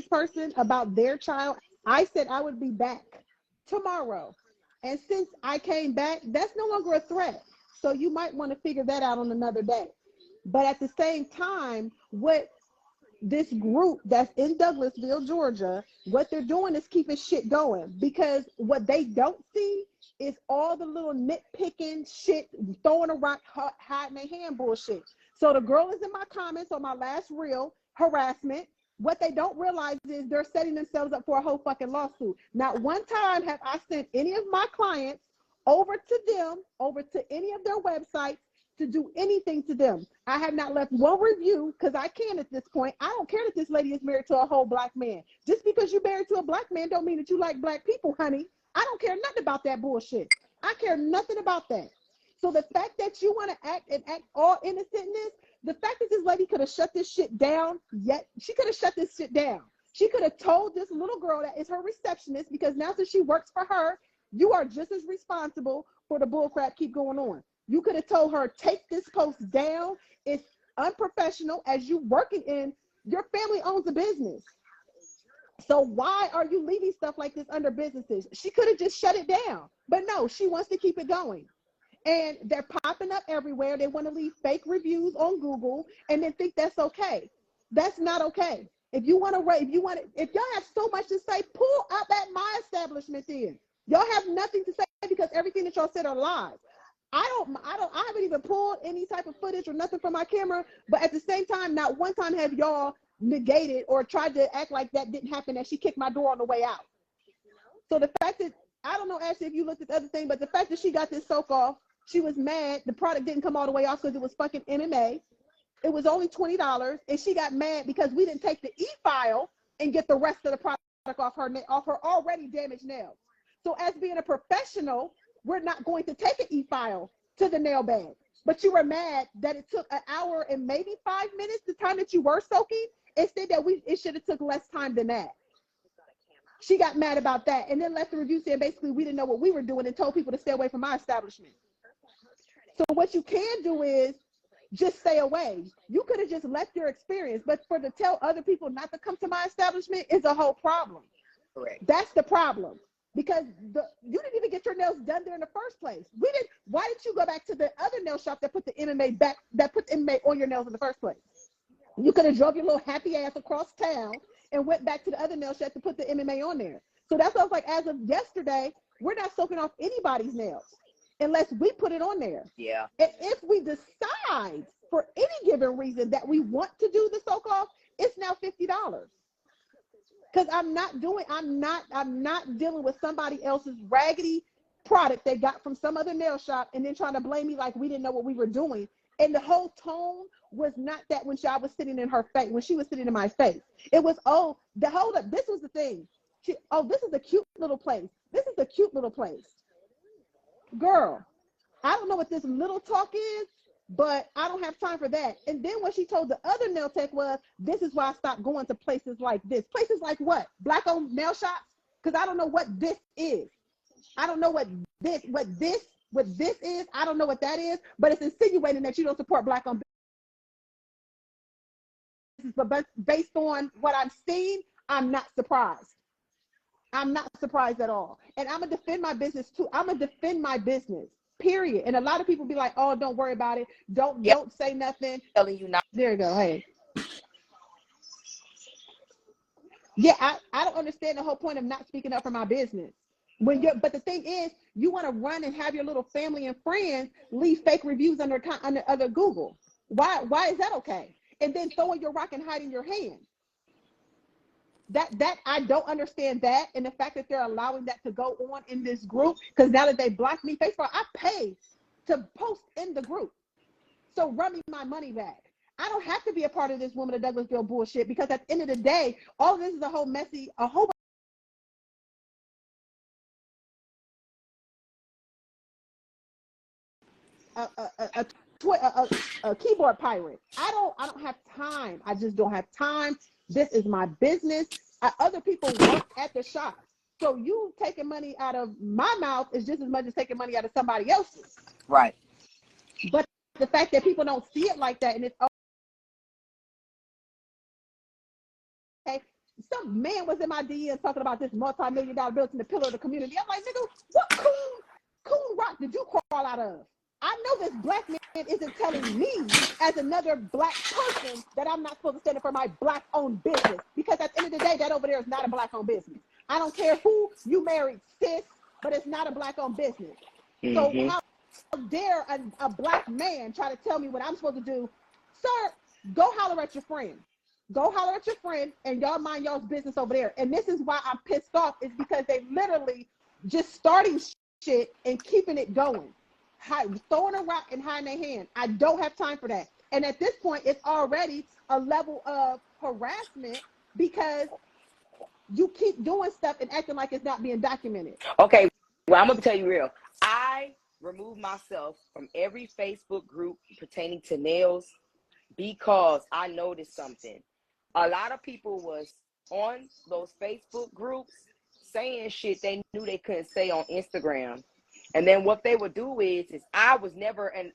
this person about their child. I said I would be back tomorrow. And since I came back, that's no longer a threat. So you might want to figure that out on another day. But at the same time, what this group that's in Douglasville, Georgia, what they're doing is keeping shit going, because what they don't see is all the little nitpicking shit, throwing a rock, hiding their hand bullshit. So the girl is in my comments on my last reel, harassment. What they don't realize is they're setting themselves up for a whole fucking lawsuit. Not one time have I sent any of my clients over to them, over to any of their websites to do anything to them. I have not left one review, because I can at this point. I don't care that this lady is married to a whole black man. Just because you're married to a black man don't mean that you like black people, honey. I don't care nothing about that bullshit. I care nothing about that. So the fact that you want to act all innocent in this, the fact that this lady could have shut this shit down, yet she could have shut this shit down. She could have told this little girl that is her receptionist, because now since she works for her, you are just as responsible for the bullcrap keep going on. You could have told her, take this post down. It's unprofessional. As you working in, your family owns a business. So why are you leaving stuff like this under businesses? She could have just shut it down. But no, she wants to keep it going. And they're popping up everywhere. They want to leave fake reviews on Google and then think that's okay. That's not okay. If y'all have so much to say, pull up at my establishment then. Y'all have nothing to say because everything that y'all said are lies. I haven't even pulled any type of footage or nothing from my camera, but at the same time, not one time have y'all negated or tried to act like that didn't happen, that she kicked my door on the way out. So the fact that, I don't know, Ashley, if you looked at the other thing, but the fact that she got this soak off, she was mad. The product didn't come all the way off because it was fucking MMA. It was only $20, and she got mad because we didn't take the e-file and get the rest of the product off her already damaged nails. So as being a professional, we're not going to take an e-file to the nail bag. But you were mad that it took an hour and maybe 5 minutes, the time that you were soaking. Instead that it should have took less time than that. She got mad about that and then left the review saying basically we didn't know what we were doing and told people to stay away from my establishment. So what you can do is just stay away. You could have just left your experience, but to tell other people not to come to my establishment is a whole problem. Correct. That's the problem. Because you didn't even get your nails done there in the first place. Why didn't you go back to the other nail shop that put the MMA on your nails in the first place? You could have drove your little happy ass across town and went back to the other nail shop to put the MMA on there. So that's what I was like, as of yesterday, we're not soaking off anybody's nails unless we put it on there. Yeah. And if we decide for any given reason that we want to do the soak off, it's now $50. Because I'm not dealing with somebody else's raggedy product they got from some other nail shop and then trying to blame me like we didn't know what we were doing. And the whole tone was not that when I was sitting in her face, when she was sitting in my face. It was, hold up, this was the thing. This is a cute little place. This is a cute little place. Girl, I don't know what this little talk is, but I don't have time for that. And then what she told the other nail tech was, this is why I stopped going to places like this. Places like what? Black-owned nail shops? Because I don't know what this is. I don't know what this is. I don't know what that is, but it's insinuating that you don't support Black-owned businesses. But based on what I'm seeing, I'm not surprised. I'm not surprised at all. And I'm going to defend my business too. I'm going to defend my business. Period. And a lot of people be like, oh, don't worry about it. Don't say nothing. Telling you not. There you go. Hey. Yeah, I don't understand the whole point of not speaking up for my business. But the thing is, you want to run and have your little family and friends leave fake reviews under Google. Why is that okay? And then throwing your rock and hiding your hand. That I don't understand that, and the fact that they're allowing that to go on in this group, because now that they blocked me, Facebook, I pay to post in the group. So run me my money back. I don't have to be a part of this Woman of Douglasville bullshit, because at the end of the day, all of this is a keyboard pirate. I don't have time. I just don't have time. This is my business. Other people work at the shop. So you taking money out of my mouth is just as much as taking money out of somebody else's. Right. But the fact that people don't see it like that, and it's okay, some man was in my DMs talking about this multi-million-dollar building, the pillar of the community. I'm like, nigga, what cool rock did you crawl out of? I know this black man isn't telling me as another black person that I'm not supposed to stand up for my black-owned business, because at the end of the day, that over there is not a black-owned business. I don't care who you married, sis, but it's not a black-owned business. So how dare a black man try to tell me what I'm supposed to do? Sir, go holler at your friend. Go holler at your friend, and y'all mind y'all's business over there. And this is why I'm pissed off, is because they literally just starting shit and keeping it going. Throwing a rock and hiding their hand. I don't have time for that. And at this point, it's already a level of harassment because you keep doing stuff and acting like it's not being documented. Okay, well, I'm going to tell you real. I removed myself from every Facebook group pertaining to nails because I noticed something. A lot of people was on those Facebook groups saying shit they knew they couldn't say on Instagram. And then what they would do is I was never able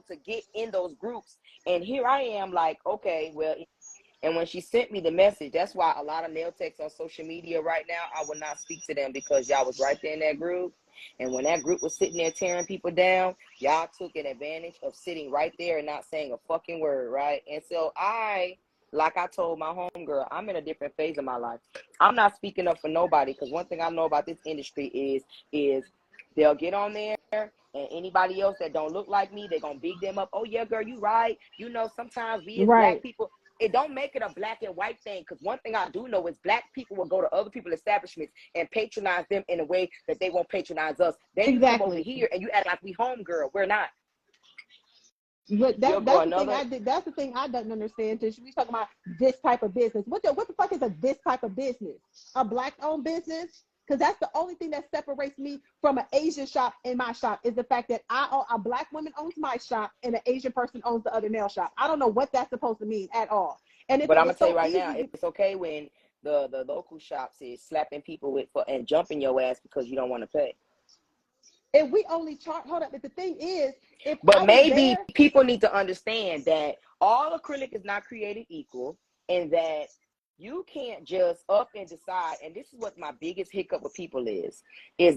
to get in those groups. And here I am like, okay, well, and when she sent me the message, that's why a lot of nail techs on social media right now, I will not speak to them, because y'all was right there in that group. And when that group was sitting there tearing people down, y'all took an advantage of sitting right there and not saying a fucking word, right? And so like I told my homegirl, I'm in a different phase of my life. I'm not speaking up for nobody, because one thing I know about this industry is they'll get on there, and anybody else that don't look like me, they're going to big them up. Oh, yeah, girl, you right. You know, sometimes we as black people, it don't make it a black and white thing, because one thing I do know is black people will go to other people's establishments and patronize them in a way that they won't patronize us. Then you come over here and you act like we homegirl. We're not. But that's the thing I don't understand. We talking about this type of business. What the fuck is this type of business? A black-owned business? Because that's the only thing that separates me from an Asian shop in my shop, is the fact that a black woman owns my shop and an Asian person owns the other nail shop. I don't know what that's supposed to mean at all. But I'm gonna tell you right now, it's okay when the local shops is slapping people and jumping your ass because you don't want to pay. If we only charge, hold up. But the thing is, maybe people need to understand that all acrylic is not created equal, and that you can't just up and decide. And this is what my biggest hiccup with people is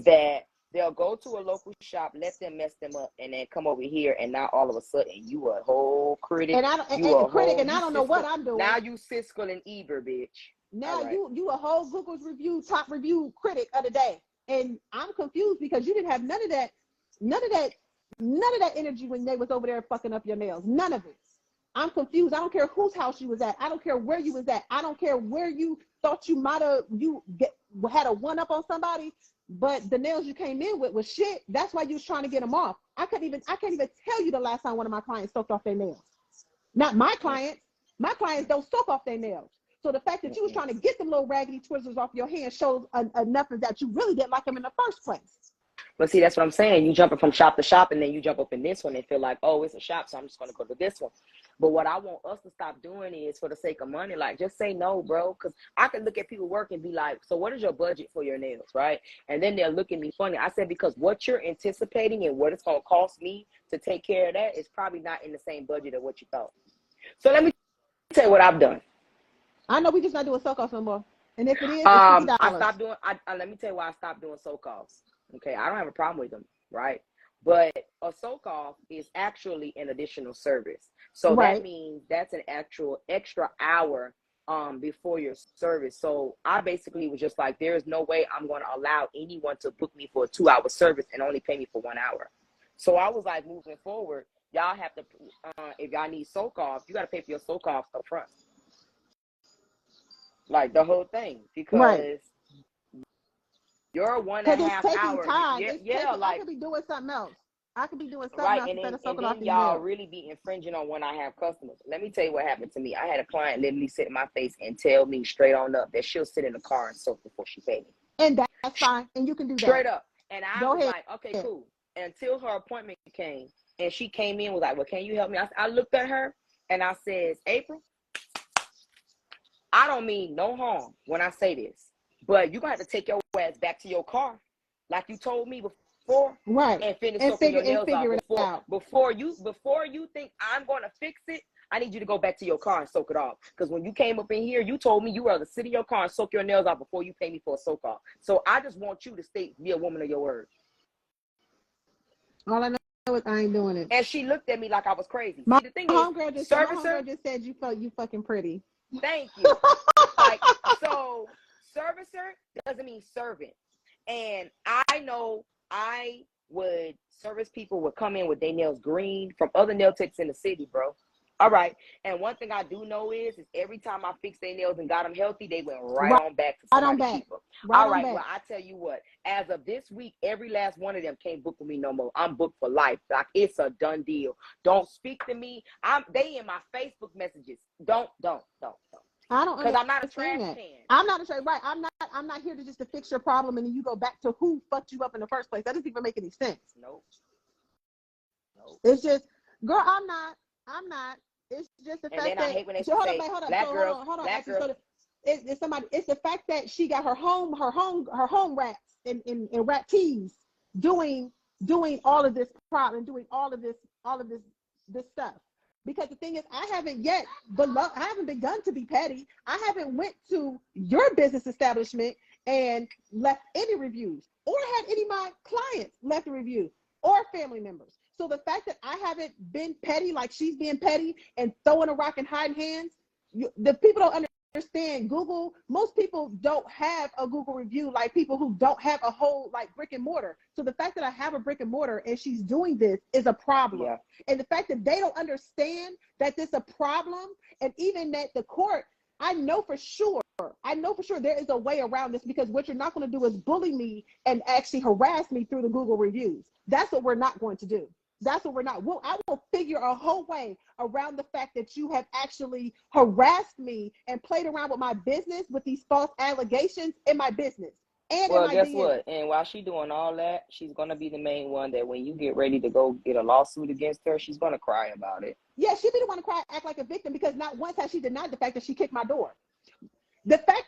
that they'll go to a local shop, let them mess them up, and then come over here, and now all of a sudden you a whole critic. And I don't know what I'm doing. Now you Siskel and Ebert, bitch. Now you a whole Google's review, top review critic of the day. And I'm confused because you didn't have none of that energy when they was over there fucking up your nails. None of it. I'm confused. I don't care whose house you was at. I don't care where you was at. I don't care where you thought you had a one up on somebody, but the nails you came in with was shit. That's why you was trying to get them off. I can't even tell you the last time one of my clients soaked off their nails. Not my clients. My clients don't soak off their nails. So the fact that you was trying to get them little raggedy twizzlers off your hand shows enough of that you really didn't like them in the first place. But see, that's what I'm saying. You jumping from shop to shop, and then you jump up in this one and feel like, oh, it's a shop, so I'm just going to go to this one. But what I want us to stop doing is, for the sake of money, like, just say no, bro. Because I can look at people work and be like, so what is your budget for your nails, right? And then they'll look at me funny. I said, because what you're anticipating and what it's going to cost me to take care of that is probably not in the same budget of what you thought. So let me tell you what I've done. I know we just not doing soak-offs no more. And if it is, it's $50. Let me tell you why I stopped doing soak-offs. Okay, I don't have a problem with them, right? But a soak-off is actually an additional service. So that means that's an actual extra hour before your service. So I basically was just like, there is no way I'm going to allow anyone to book me for a 2-hour service and only pay me for 1 hour. So I was like, moving forward, y'all have to, if y'all need soak-off, you got to pay for your soak-off up front. Like the whole thing, because your 1.5 hours. I could be doing something else. Else instead of soaking off these y'all nails. really be infringing on when I have customers. Let me tell you what happened to me. I had a client literally sit in my face and tell me straight on up that she'll sit in the car and soak before she paid me. And that's fine. And you can do that. Straight up. And I was like, okay, cool. Until her appointment came, and she came in was like, well, can you help me? I looked at her And I says, April, I don't mean no harm when I say this, but you're going to have to take your ass back to your car like you told me before, right, and finish and soaking your nails figure off it out. before you think I'm going to fix it. I need you to go back to your car and soak it off. Because when you came up in here, you told me you were to sit in your car and soak your nails off before you pay me for a soak off. So I just want you to be a woman of your word. All I know is I ain't doing it. And she looked at me like I was crazy. My See, the thing homegirl is, my homegirl just said you fucking pretty. Thank you. Like, so servicer doesn't mean servant. And I know I would service people would come in with their nails green from other nail techs in the city, bro. All right. And one thing I do know is every time I fixed their nails and got them healthy, they went right on back to somebody cheaper. All right. Well, I tell you what, as of this week, every last one of them can't book with me no more. I'm booked for life. Like, it's a done deal. Don't speak to me. They in my Facebook messages. Don't. I don't, because I'm not a trash can. I'm not a trash. Right. I'm not here to fix your problem and then you go back to who fucked you up in the first place. That doesn't even make any sense. Nope. It's just, girl, I'm not. It's just the and fact then that I hate when they hold say up, black so, girls, hold on. Black Actually, girls. so it's the fact that she got her home rats and rat teas doing all of this problem, doing all of this stuff. Because the thing is, I haven't begun to be petty. I haven't went to your business establishment and left any reviews, or had any of my clients left a review, or family members. So the fact that I haven't been petty like she's being petty and throwing a rock and hiding hands, the people don't understand Google. Most people don't have a Google review like people who don't have a whole like brick and mortar. So the fact that I have a brick and mortar and she's doing this is a problem. Yeah. And the fact that they don't understand that this is a problem, and even that the court, I know for sure there is a way around this, because what you're not going to do is bully me and actually harass me through the Google reviews. That's what we're not going to do. That's what we're not. I will figure a whole way around the fact that you have actually harassed me and played around with my business with these false allegations in my business. And well, in my guess DM. what? And while she's doing all that, she's going to be the main one that when you get ready to go get a lawsuit against her, she's going to cry about it. Yeah, she'll be the one to cry, act like a victim, because not once has she denied the fact that she kicked my door. The fact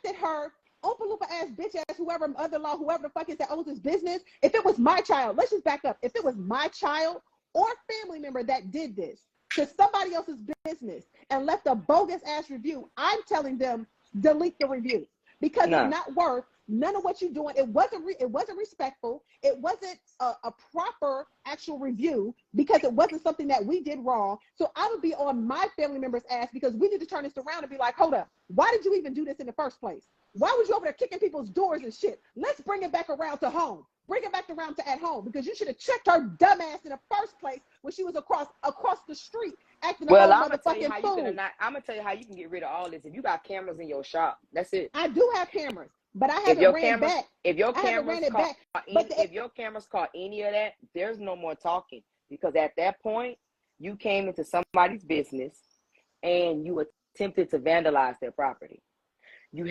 that her Oompa Loompa ass bitch ass whoever the fuck is that owns this business, if it was my child, let's just back up. If it was my child or family member that did this to somebody else's business and left a bogus ass review, I'm telling them delete the review, because it's not worth none of what you're doing. It wasn't respectful. It wasn't a proper actual review, because it wasn't something that we did wrong. So I would be on my family member's ass, because we need to turn this around and be like, hold up, why did you even do this in the first place? Why was you over there kicking people's doors and shit? Let's bring it back around to home. Bring it back around to at home, because you should have checked her dumb ass in the first place when she was across the street acting a whole motherfucking fool. I'm gonna tell you how you can get rid of all this. If you got cameras in your shop, that's it. I do have cameras, but I haven't ran back. If your cameras caught any of that, there's no more talking, because at that point you came into somebody's business and you attempted to vandalize their property. You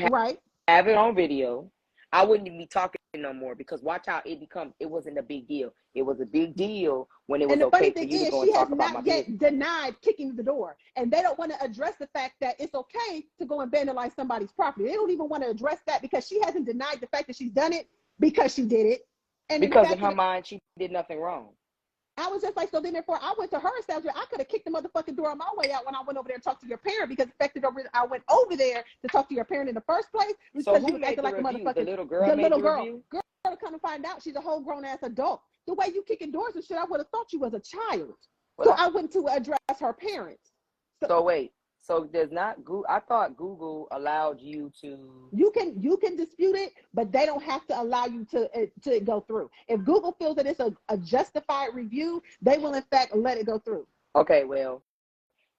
have it on video. I wouldn't even be talking no more, because watch how it wasn't a big deal. It was a big deal when it was okay for you to go and talk about my business. And the funny thing is, she has not yet denied kicking the door, and they don't want to address the fact that it's okay to go and vandalize somebody's property. They don't even want to address that, because she hasn't denied the fact that she's done it, because she did it. And because in her mind, she did nothing wrong. I was just like, so then therefore I went to her establishment. I could have kicked the motherfucking door on my way out when I went over there to talk to your parent, because the fact that I went over there to talk to your parent in the first place was because you acted like a motherfucker. The little girl made the review? Girl, to come to find out, she's a whole grown ass adult. The way you kicking doors and shit, I would have thought you was a child. So I went to address her parents. So wait. So there's not Google. I thought Google allowed you to. You can dispute it, but they don't have to allow you to go through. If Google feels that it's a justified review, they will in fact let it go through. Okay, well,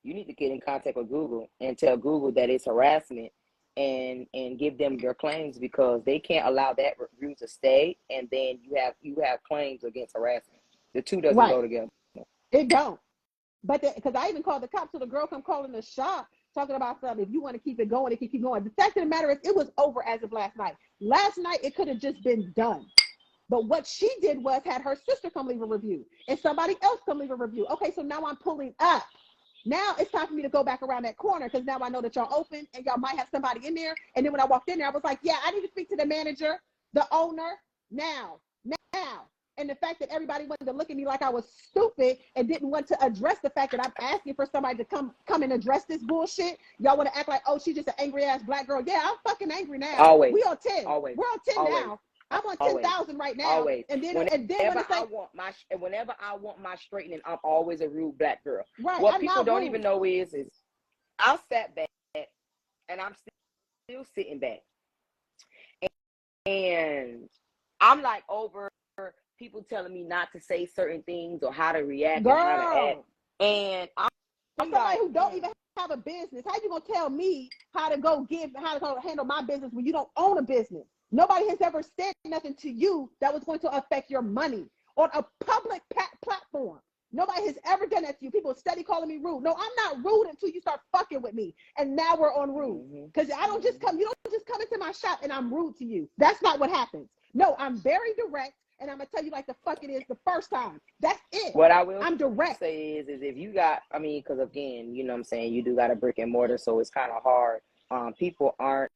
you need to get in contact with Google and tell Google that it's harassment, and give them your claims, because they can't allow that review to stay, and then you have claims against harassment. The two doesn't go together. It don't. But because I even called the cops, so the girl come calling the shop talking about something. If you want to keep it going, it can keep going. The fact of the matter is, it was over as of last night. Last night, it could have just been done. But what she did was had her sister come leave a review and somebody else come leave a review. Okay, so now I'm pulling up Now it's time for me to go back around that corner because now I know that y'all open and y'all might have somebody in there. And then when I walked in there, I was like, yeah, I need to speak to the manager, the owner, now. And the fact that everybody wanted to look at me like I was stupid and didn't want to address the fact that I'm asking for somebody to come and address this bullshit. Y'all want to act like, oh, she's just an angry ass black girl. Yeah, I'm fucking angry now. Always. We on 10. Always. We're on 10 Always. now. I'm on 10,000 right now. Always. And then whenever I want my straightening, I'm always a rude black girl. Right. What I'm people not don't rude. even know is I sat back and I'm still sitting back. And I'm like over people telling me not to say certain things or how to react Girl. and how to act. And I'm somebody like, who don't even have a business. How you gonna tell me how to go handle my business when you don't own a business? Nobody has ever said nothing to you that was going to affect your money on a public platform. Nobody has ever done that to you. People steady calling me rude. No, I'm not rude until you start fucking with me. And now we're on rude. Because I don't just come, you don't just come into my shop and I'm rude to you. That's not what happens. No, I'm very direct and I'm gonna tell you like the fuck it is the first time. That's it. What I will I'm direct. say is if you got, I mean, because again, you know what I'm saying, you do got a brick and mortar, so it's kind of hard. People aren't,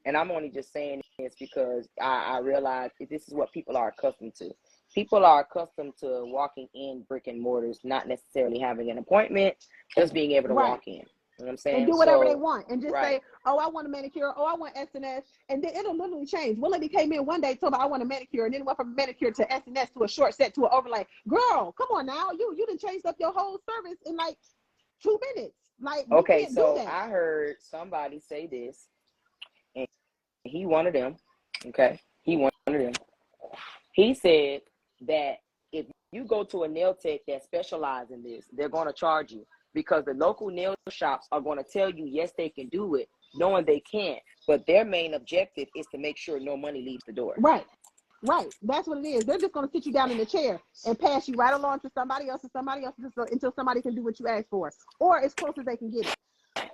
and I'm only just saying this because I realize this is what people are accustomed to. People are accustomed to walking in brick and mortars, not necessarily having an appointment, just being able to walk in. You know what I'm saying? And do whatever they want and just say, oh, I want a manicure. Oh, I want SNS. And then it'll literally change. One lady came in one day, told me I want a manicure. And then it went from manicure to SNS to a short set to an overlay. Girl, come on now. You done changed up your whole service in like 2 minutes. Like, okay, so I heard somebody say this. And he one of them. Okay. He one of them. He said that if you go to a nail tech that specializes in this, they're going to charge you. Because the local nail shops are going to tell you, yes, they can do it, knowing they can't. But their main objective is to make sure no money leaves the door. Right. That's what it is. They're just going to sit you down in the chair and pass you right along to somebody else until somebody can do what you ask for, or as close as they can get it.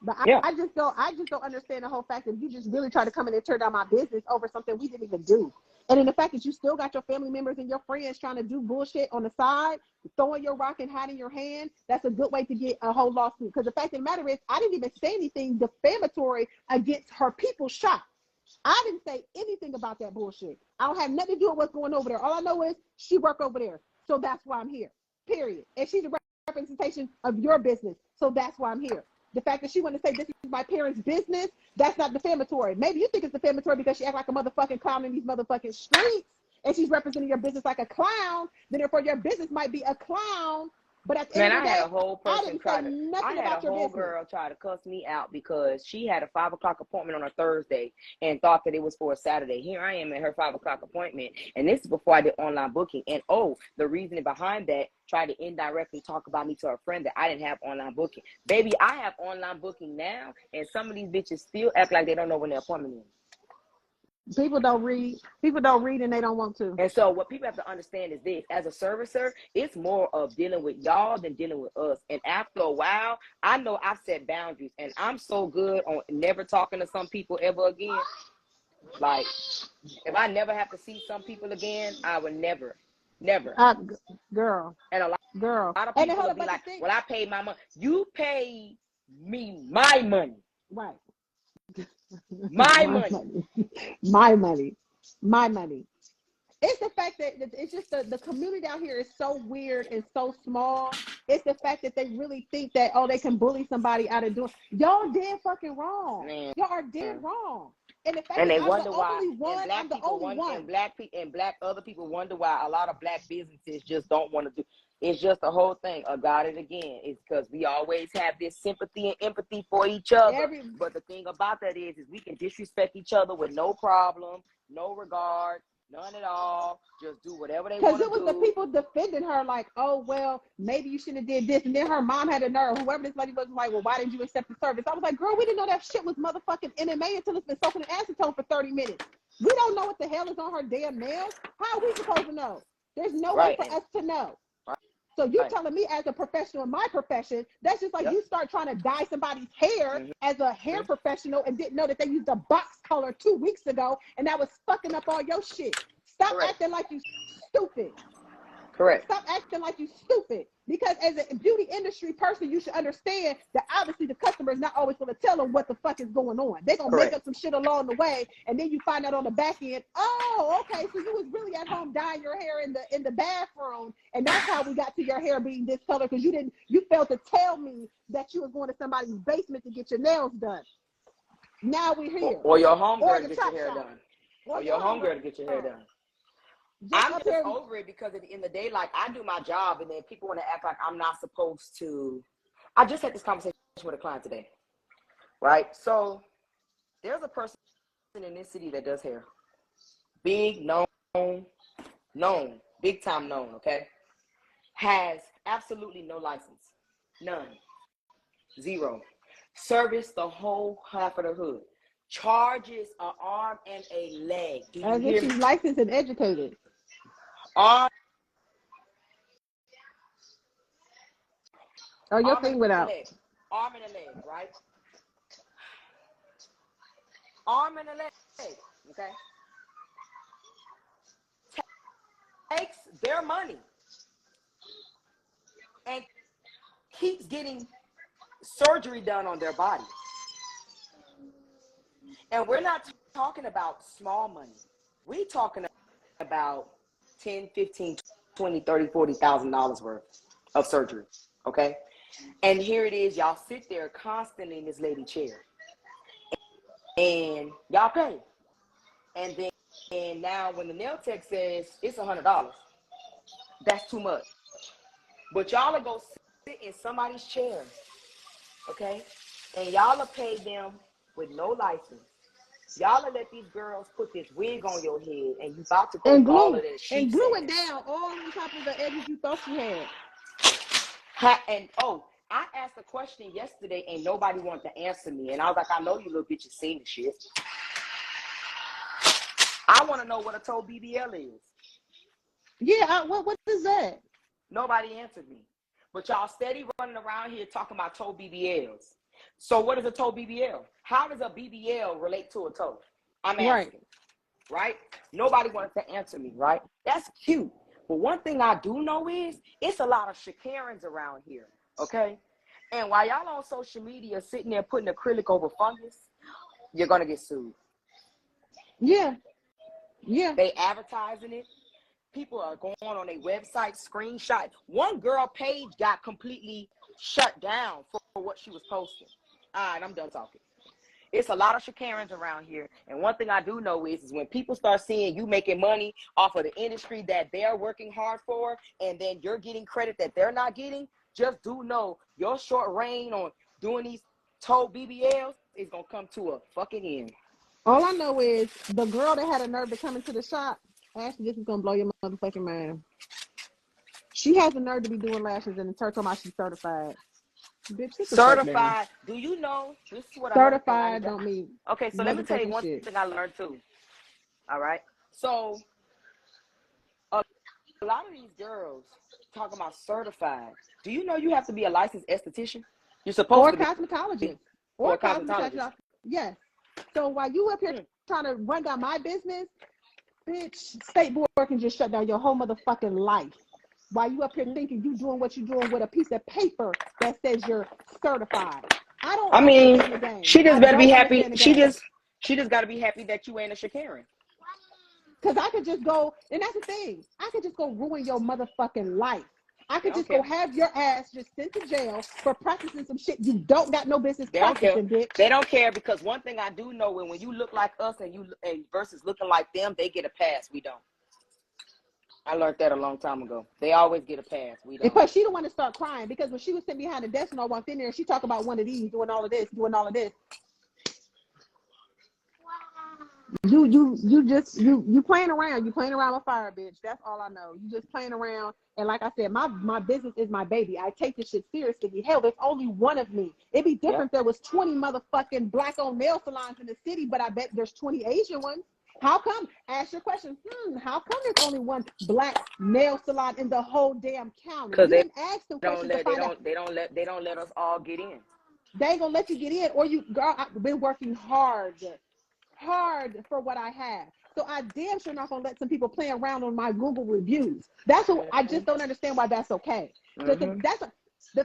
But I just don't understand the whole fact that you just really try to come in and tear down my business over something we didn't even do. And then the fact that you still got your family members and your friends trying to do bullshit on the side, throwing your rock and hiding your hand, that's a good way to get a whole lawsuit. Because the fact of the matter is, I didn't even say anything defamatory against her people's shop. I didn't say anything about that bullshit. I don't have nothing to do with what's going over there. All I know is she worked over there. So that's why I'm here, period. And she's a representation of your business. So that's why I'm here. The fact that she wanted to say this is my parents' business, that's not defamatory. Maybe you think it's defamatory because she acts like a motherfucking clown in these motherfucking streets and she's representing your business like a clown. Then therefore your business might be a clown. But at the end of the day, I had a whole person girl try to cuss me out because she had a 5 o'clock appointment on a Thursday and thought that it was for a Saturday. Here I am at her 5 o'clock appointment, and this is before I did online booking. And the reason behind that, tried to indirectly talk about me to her friend that I didn't have online booking. Baby, I have online booking now, and some of these bitches still act like they don't know when their appointment is. People don't read and they don't want to. And so what people have to understand is this: as a servicer, it's more of dealing with y'all than dealing with us. And after a while, I know I've set boundaries, and I'm so good on never talking to some people ever again. Like, if I never have to see some people again, I would never. Girl. And a lot of people will be like, well, I paid my money. You pay me my money. Right. My money. My money. It's the fact that it's just the community down here is so weird and so small. It's the fact that they really think that, oh, they can bully somebody out of doing. Y'all dead fucking wrong. Man. Y'all are dead wrong. And the fact that I'm the only one, I'm the only one. And black other people wonder why a lot of black businesses just don't want to do. It's just the whole thing about it again. It's because we always have this sympathy and empathy for each other. But the thing about that is we can disrespect each other with no problem, no regard, none at all. Just do whatever they want to do. Because it was the people defending her like, oh, well, maybe you shouldn't have did this. And then her mom had a nerve. Whoever this lady was like, well, why didn't you accept the service? I was like, girl, we didn't know that shit was motherfucking MMA until it's been soaking in acetone for 30 minutes. We don't know what the hell is on her damn nails. How are we supposed to know? There's no way for us to know. So you're telling me as a professional in my profession, that's just like you start trying to dye somebody's hair as a hair professional and didn't know that they used a box color 2 weeks ago and that was fucking up all your shit. Stop acting like you stupid. Correct. Stop acting like you stupid. Because as a beauty industry person, you should understand that obviously the customer is not always going to tell them what the fuck is going on. They're going to make up some shit along the way, and then you find out on the back end, oh, okay, so you was really at home dyeing your hair in the bathroom, and that's how we got to your hair being this color, because you failed to tell me that you was going to somebody's basement to get your nails done. Now we're here. Or your homegirl to get your hair done. Or your homegirl to get your hair done. I'm just over it because at the end of the day, like, I do my job and then people want to act like I'm not supposed to. I just had this conversation with a client today, right? So there's a person in this city that does hair. Big, known, big time known, okay? Has absolutely no license. None. Zero. Service the whole half of the hood. Charges an arm and a leg. Do you As hear if she's me? licensed and educated. Arm. Oh, your thing went out. Arm and a leg, right? Arm and a leg, okay? Takes their money and keeps getting surgery done on their body. And we're not talking about small money. We're talking about 10, 15, 20, 30, $40,000 worth of surgery, okay? And here it is, y'all sit there constantly in this lady chair. And y'all pay. And now when the nail tech says it's $100, that's too much. But y'all will go sit in somebody's chair, okay? And y'all will pay them with no license. Y'all will let these girls put this wig on your head, and you about to go and glue, all of that and glue it down all on top of the edges you thought you had. And I asked a question yesterday, and nobody wanted to answer me. And I was like, I know you little bitches seen the shit. I want to know what a toe BBL is. Yeah, what is that? Nobody answered me. But y'all steady running around here talking about toe BBLs. So what is a toe BBL? How does a BBL relate to a toe? I'm asking, right? Nobody wanted to answer me, right? That's cute. But one thing I do know is it's a lot of Shakarans around here, okay? And while y'all on social media sitting there putting acrylic over fungus, you're going to get sued. Yeah. Yeah. They advertising it. People are going on their website, screenshot. One girl page got completely shut down for what she was posting. All right, I'm done talking. It's a lot of Shakarans around here. And one thing I do know is when people start seeing you making money off of the industry that they're working hard for, and then you're getting credit that they're not getting, just do know your short reign on doing these toe BBLs is going to come to a fucking end. All I know is the girl that had a nerve to come into the shop, Ashley, this is going to blow your motherfucking mind. She has the nerve to be doing lashes and the talking about she's certified. Bitch, certified. Do you know? This is what certified don't mean. Okay, so let me tell you one thing I learned too. All right. So a lot of these girls talking about certified. Do you know you have to be a licensed esthetician? You're supposed to be. Cosmetologist. Or cosmetologist. Yes. So while you up here trying to run down my business, bitch, state board can just shut down your whole motherfucking life. While you up here thinking you doing what you're doing with a piece of paper that says you're certified. I mean, she just better be happy. She just got to be happy that you ain't a Shakaran. Because I could just go, and that's the thing. I could just go ruin your motherfucking life. I could just go have your ass just sent to jail for practicing some shit you don't got no business practicing, bitch. They don't care because one thing I do know when you look like us and versus looking like them, they get a pass. We don't. I learned that a long time ago. They always get a pass. We don't. Because she don't want to start crying because when she was sitting behind the desk and I walked in there, she talked about one of these doing all of this. You playing around. You playing around with fire, bitch. That's all I know. You just playing around. And like I said, my business is my baby. I take this shit seriously. Hell, there's only one of me. It'd be different if there was 20 motherfucking black-owned nail salons in the city, but I bet there's 20 Asian ones. How come? Ask your question. How come there's only one black nail salon in the whole damn county? Because they don't let us all get in. They ain't gonna let you get in, or you, girl. I've been working hard for what I have. So I damn sure not gonna let some people play around on my Google reviews. That's what I just don't understand why that's okay. The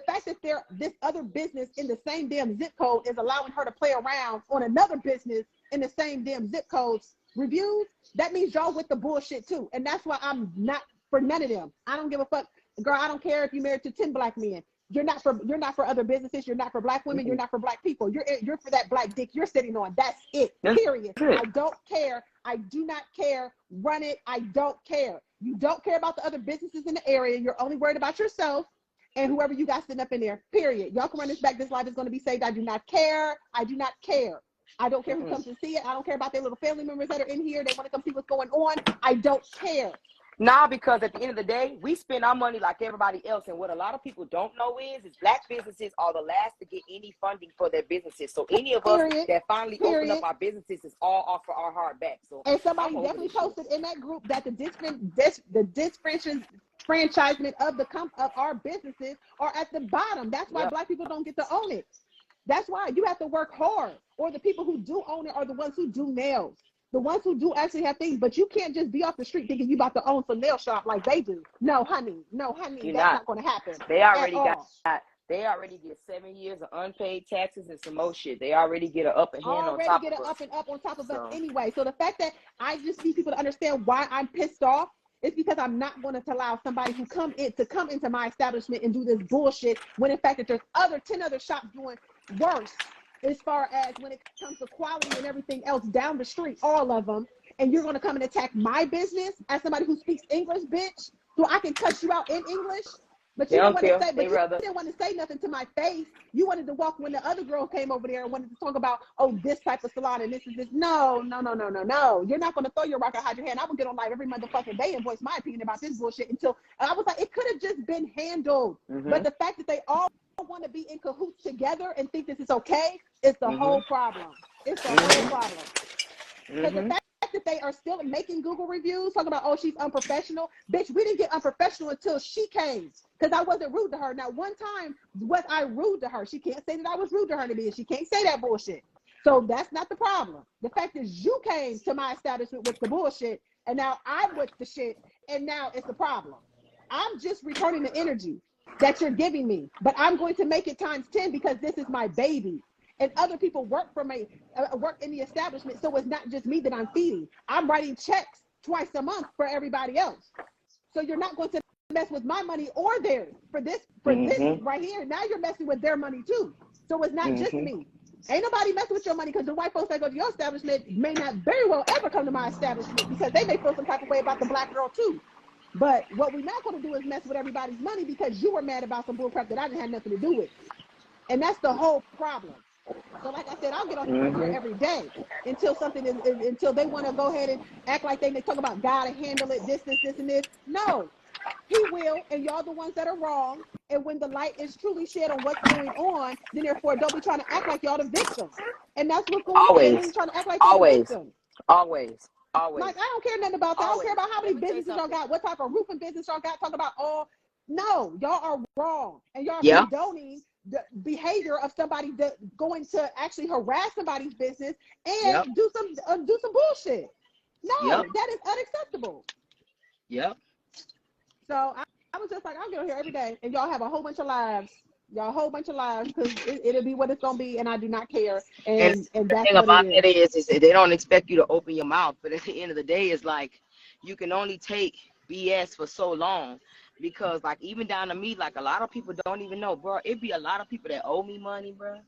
fact that this other business in the same damn zip code is allowing her to play around on another business in the same damn zip codes reviews, that means y'all with the bullshit too. And that's why I'm not for none of them. I don't give a fuck. Girl, I don't care if you're married to 10 black men. You're not for other businesses. You're not for black women. You're not for black people. You're for that black dick you're sitting on. That's it. Period. I don't care. I do not care. Run it. I don't care. You don't care about the other businesses in the area. You're only worried about yourself and whoever you got sitting up in there. Period. Y'all can run this back. This life is going to be saved. I do not care. I do not care. I don't care who comes to see it. I don't care about their little family members that are in here. They want to come see what's going on. I don't care. Nah, because at the end of the day, we spend our money like everybody else. And what a lot of people don't know is black businesses are the last to get any funding for their businesses. So any of us that finally open up our businesses is all off for our hard back. So and somebody definitely posted in that group that the disfranchisement of our businesses are at the bottom. That's why black people don't get to own it. That's why you have to work hard, or the people who do own it are the ones who do nails, the ones who do actually have things. But you can't just be off the street thinking you about to own some nail shop like they do. No, honey, that's not going to happen. They already they already get 7 years of unpaid taxes and some more shit. They already get an up and hand on top of us. Up and up on top of us anyway. So the fact that I just need people to understand why I'm pissed off, it's because I'm not going to allow somebody who come into my establishment and do this bullshit when in fact that there's 10 other shops doing worse as far as when it comes to quality and everything else down the street, all of them. And you're going to come and attack my business as somebody who speaks English, bitch, so I can cuss you out in English. But you didn't want to say nothing to my face. You wanted to walk when the other girl came over there and wanted to talk about, this type of salon and this is this. No. You're not going to throw your rock and hide your hand. I will get on live every motherfucking day and voice my opinion about this bullshit until I was like, it could have just been handled. But the fact that they all want to be in cahoots together and think this is okay is the whole problem. It's the whole problem. Because the fact that they are still making Google reviews talking about, she's unprofessional. Bitch, we didn't get unprofessional until she came, because I wasn't rude to her. Now, one time was I rude to her. She can't say that I was rude to her to me, and she can't say that bullshit. So that's not the problem. The fact is you came to my establishment with the bullshit, and now I'm with the shit, and now it's the problem. I'm just returning the energy that you're giving me, but I'm going to make it times 10 because this is my baby. And other people work in the establishment, so it's not just me that I'm feeding. I'm writing checks twice a month for everybody else. So you're not going to mess with my money or theirs for this right here. Now you're messing with their money too. So it's not just me. Ain't nobody messing with your money, because the white folks that go to your establishment may not very well ever come to my establishment, because they may feel some type of way about the black girl too. But what we're not going to do is mess with everybody's money because you were mad about some bullcrap that I didn't have nothing to do with. And that's the whole problem. So like I said, I'll get on here every day until until they want to go ahead and act like they talk about God and handle it, this, and this. No, he will, and y'all the ones that are wrong. And when the light is truly shed on what's going on, then therefore don't be trying to act like y'all the victim. And that's what's going on. Don't be trying to act like y'all the victim. Always. Like, I don't care nothing about that. I don't care about how many businesses y'all got, what type of roofing business y'all got. Talk about no, y'all are wrong, and y'all are condoning the behavior of somebody going to actually harass somebody's business and do some bullshit. No, that is unacceptable. So I was just like, I'll get on here every day, and y'all have a whole bunch of lives. Because it'll be what it's gonna be, and I do not care. And that's the thing about it is they don't expect you to open your mouth, but at the end of the day, it's like you can only take BS for so long. Because like even down to me, like a lot of people don't even know, bro. It be a lot of people that owe me money, bro.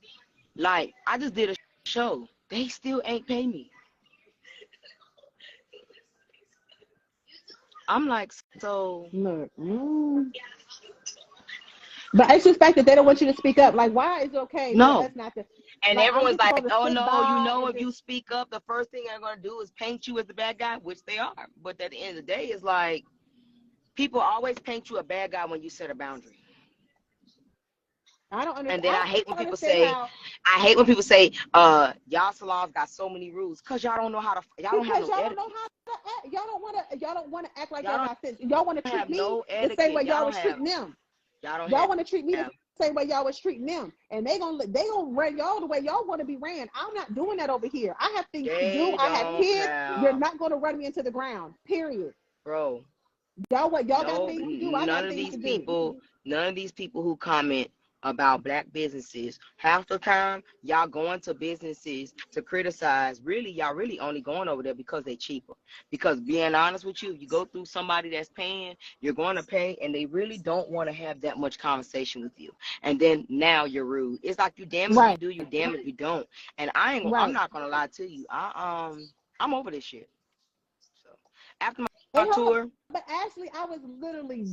Like I just did a show, they still ain't pay me. I'm like, so look. But it's just the fact that they don't want you to speak up. Like, why is it okay? No, that's not the. And like, everyone's like, oh no, if you speak up, the first thing they're gonna do is paint you as the bad guy, which they are. But at the end of the day, it's like, people always paint you a bad guy when you set a boundary. I don't understand. And then I hate when people say, y'all salons got so many rules, because y'all don't know how to. Y'all don't have no etiquette. Y'all don't want to act like y'all got sense. Y'all want to treat me the same way y'all was treating them. Y'all want to treat me same way y'all was treating them, and they gonna run y'all the way y'all want to be ran. I'm not doing that over here. I have things to do. I have kids. You're not gonna run me into the ground. Period. Bro. Y'all got things to do. I got things to do. None of these people who comment about black businesses, half the time y'all going to businesses to criticize. Really, y'all really only going over there because they cheaper. Because being honest with you, you go through somebody that's paying, you're going to pay, and they really don't want to have that much conversation with you. And then now you're rude. It's like you damn if you do, you damn if you don't. And I'm not gonna lie to you. I'm over this shit. So after my tour. But Ashley, I was literally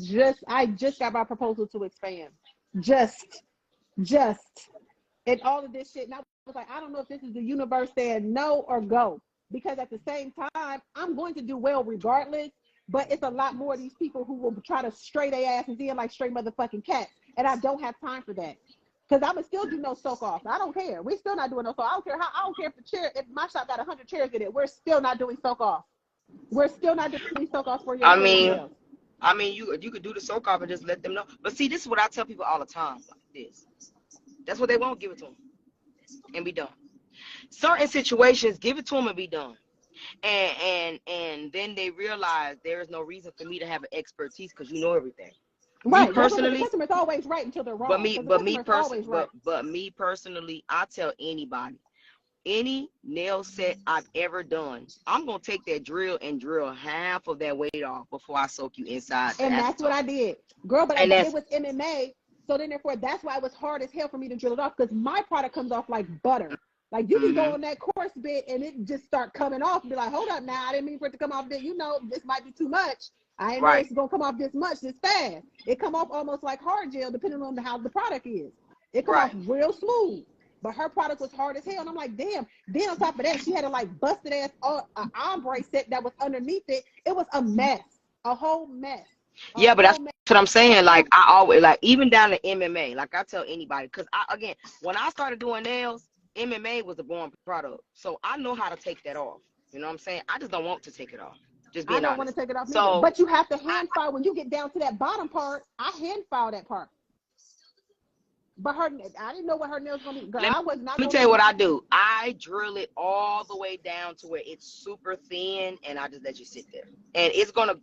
I just got my proposal to expand. Just, and all of this shit. And I was like, I don't know if this is the universe saying no or go. Because at the same time, I'm going to do well regardless. But it's a lot more of these people who will try to stray their asses in like straight motherfucking cats. And I don't have time for that. Because I'm going to still do no soak off. I don't care. We're still not doing no soak off. I don't care if my shop got 100 chairs in it. We're still not doing soak off. We're still not doing soak off for your I mean, you could do the soak off and just let them know. But see, this is what I tell people all the time. Like this. That's what they won't give it to them. And be done. Certain situations, give it to them and be done. And then they realize there is no reason for me to have an expertise because you know everything. Right. Me personally, the customer's always right until they're wrong. But me personally, I tell anybody, any nail set I've ever done, I'm gonna take that drill and drill half of that weight off before I soak you inside. And that's what I did, girl. But it was MMA, so then therefore that's why it was hard as hell for me to drill it off because my product comes off like butter. Like you can go on that course bit and it just start coming off and be like, hold up now, I didn't mean for it to come off that. You know, this might be too much. I didn't know it's gonna come off this much this fast. It come off almost like hard gel depending on how the product is. It come off real smooth. But her product was hard as hell. And I'm like, damn. Then on top of that, she had a like busted ass ombre set that was underneath it. It was a mess. A whole mess. Yeah, but that's what I'm saying. Like I always even down to MMA, like I tell anybody, because again, when I started doing nails, MMA was a born product. So I know how to take that off. You know what I'm saying? I just don't want to take it off. Just being honest. I don't want to take it off either. But you have to hand file when you get down to that bottom part. I hand file that part. But I didn't know what her nails were going to be. Let me tell you what I do. I drill it all the way down to where it's super thin, and I just let you sit there. And it's going to